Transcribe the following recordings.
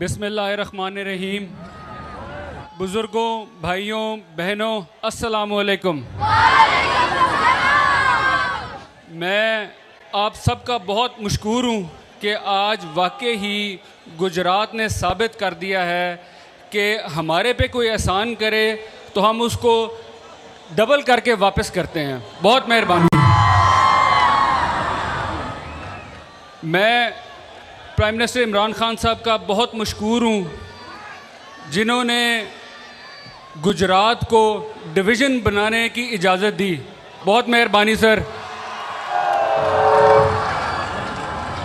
बिस्मिल्लाहिर्रहमानिर्रहीम। बुज़ुर्गों, भाइयों, बहनों, अस्सलामु अलैकुम। मैं आप सबका बहुत मशकूर हूँ कि आज वाकई ही गुजरात ने साबित कर दिया है कि हमारे पे कोई एहसान करे तो हम उसको डबल करके वापस करते हैं। बहुत मेहरबानी। मैं प्राइम मिनिस्टर इमरान खान साहब का बहुत मशकूर हूँ जिन्होंने गुजरात को डिवीज़न बनाने की इजाज़त दी। बहुत मेहरबानी सर।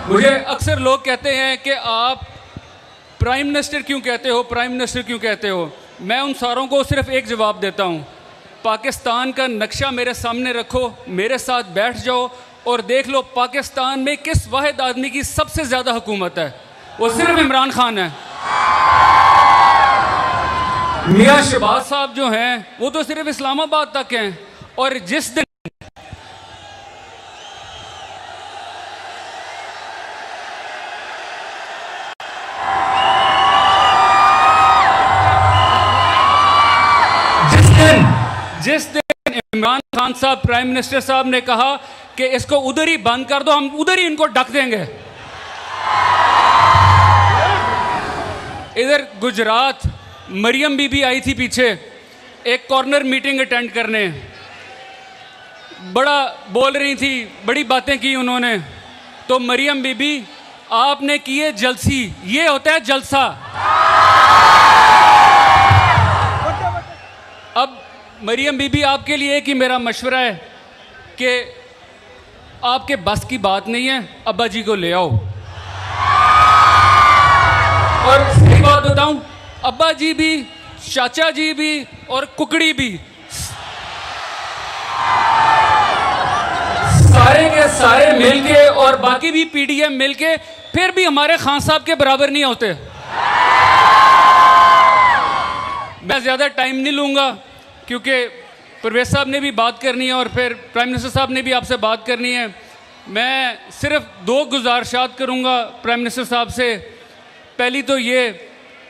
मुझे अक्सर लोग कहते हैं कि आप प्राइम मिनिस्टर क्यों कहते हो, प्राइम मिनिस्टर क्यों कहते हो। मैं उन सारों को सिर्फ एक जवाब देता हूँ, पाकिस्तान का नक्शा मेरे सामने रखो, मेरे साथ बैठ जाओ और देख लो पाकिस्तान में किस वाहिद आदमी की सबसे ज़्यादा हुकूमत है। वो सिर्फ इमरान खान है। मियाँ शहबाज साहब जो हैं वो तो सिर्फ इस्लामाबाद तक हैं। और जिस दिन इमरान खान साहब प्राइम मिनिस्टर साहब ने कहा कि इसको उधर ही बंद कर दो, हम उधर ही इनको ढक देंगे। इधर गुजरात मरियम बीबी आई थी पीछे एक कॉर्नर मीटिंग अटेंड करने, बड़ा बोल रही थी, बड़ी बातें की उन्होंने। तो मरियम बीबी आपने किए जलसी, ये होता है जलसा। अब मरियम बीबी आपके लिए एक ही मेरा मशवरा है कि आपके बस की बात नहीं है, अब्बा जी को ले आओ। और सही बात बताऊं, अब्बा जी भी, चाचा जी भी और कुकड़ी भी सारे के सारे मिलके और बाकी भी पीडीएम मिलके फिर भी हमारे खान साहब के बराबर नहीं होते। मैं ज़्यादा टाइम नहीं लूँगा क्योंकि परवेज़ साहब ने भी बात करनी है और फिर प्राइम मिनिस्टर साहब ने भी आपसे बात करनी है। मैं सिर्फ दो गुजारिशात करूँगा प्राइम मिनिस्टर साहब से। पहली तो ये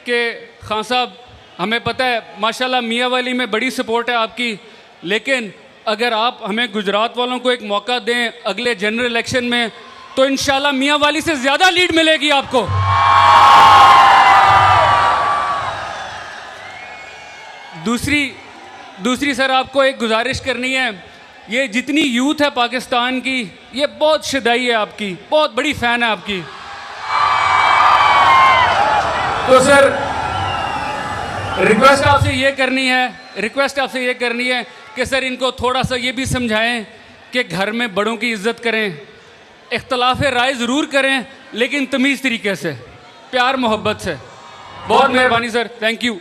कि खान साहब, हमें पता है माशाल्लाह मियाँ वाली में बड़ी सपोर्ट है आपकी, लेकिन अगर आप हमें गुजरात वालों को एक मौका दें अगले जनरल इलेक्शन में तो इंशाल्लाह मियाँ वाली से ज़्यादा लीड मिलेगी आपको। दूसरी सर आपको एक गुजारिश करनी है, ये जितनी यूथ है पाकिस्तान की ये बहुत शदाई है आपकी, बहुत बड़ी फ़ैन है आपकी। तो सर रिक्वेस्ट आपसे ये करनी है कि सर इनको थोड़ा सा ये भी समझाएं कि घर में बड़ों की इज्जत करें, इख्तलाफ राय ज़रूर करें लेकिन तमीज़ तरीके से, प्यार मोहब्बत से। बहुत मेहरबानी सर, थैंक यू।